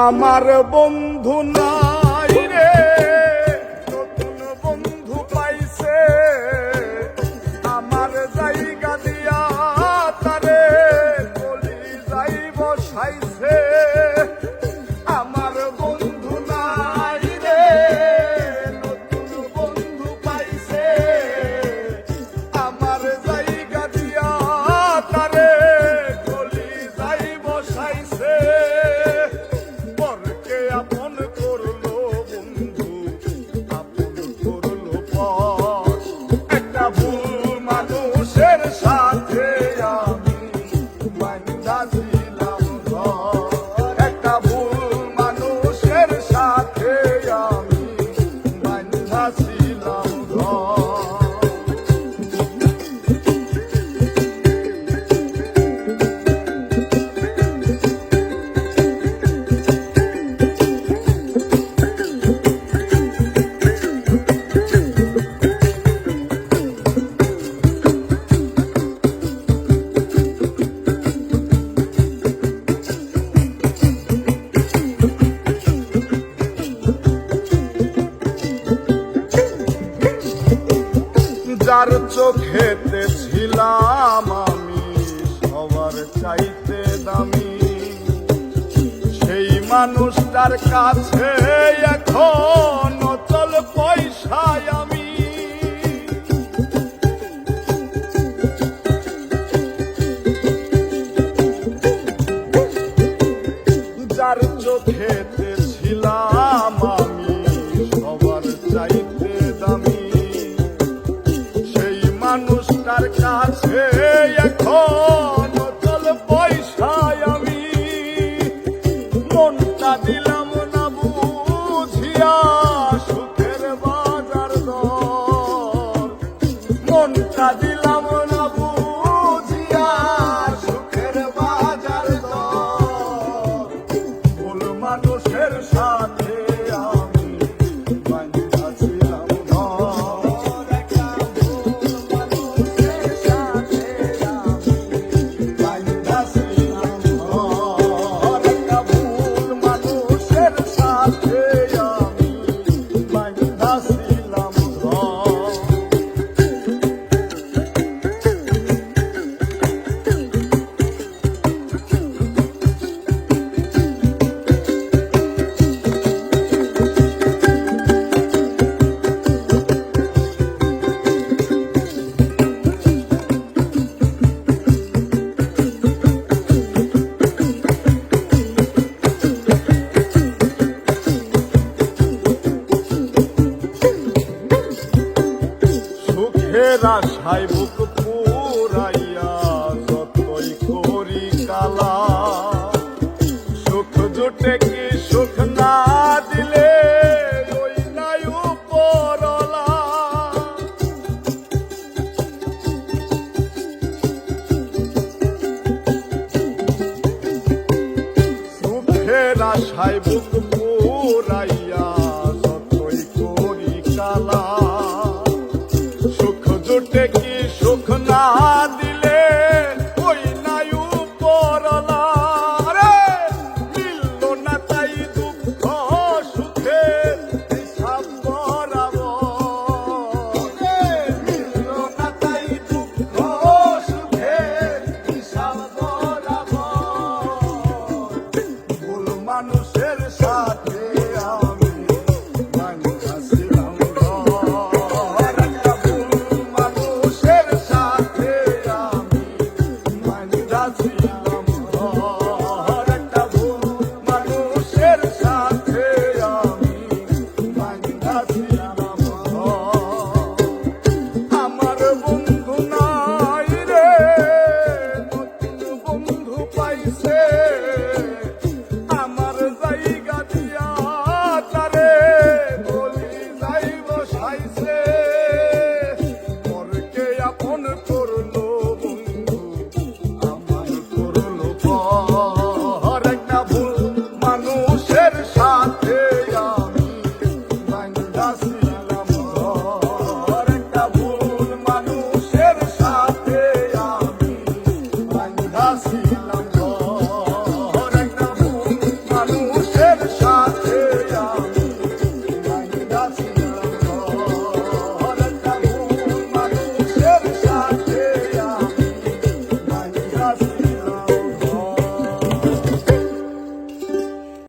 আমার বন্ধু নাই রে, নতুন বন্ধু পাইছে, আমার জায়গা দিয়া তারে কলি যাই বসাইছে। আমার বন্ধু নাই রে, নতুন বন্ধু পাইছে, আমার জায়গা দিয়া তারে কলি যাই বসাইছে। আপন করলো বন্ধু, আপন করলো পর, একটা ভুল মানুষের সাথে আমি বাঁধা ছিলাম ঘর। একটা ভুল মানুষের সাথে আমি বাঁধা ছিলাম ঘর। যার চোখেতে ছিলাম আমি সবার চাইতে দামি, সেই মানুষটার কাছে এখন চল পয়সায় আমি। যার চোখেতে ছিলাম আমি সবার চাইতে দামি, মানুষটার কাছে এখন চল পয়সায় আমি। মনটা দিলাম না বুঝিয়া সুখের বাজার দর, মনটা দিলাম না বুঝিয়া সুখের বাজার দর। ভুল মানুষের সাথে আমি বাঁধা ছিলাম ঘর। আশায় বুক পুরাইয়া যতই করি কালা, সুখ জুটে কি সুখ না দিলে ওই নাই উপরলা। সুখের আশায় বুক পুরাইয়া যতই করি কালা, সুখ জুটে কি সুখ না দিলে ওই নাই উপরলা। রে মিলল না তাই দুঃখ সুখে হিসাব বরাবর, মিলল না তাই দুঃখ সুখে হিসাব বরাবর। ভুল মানুষের সাথে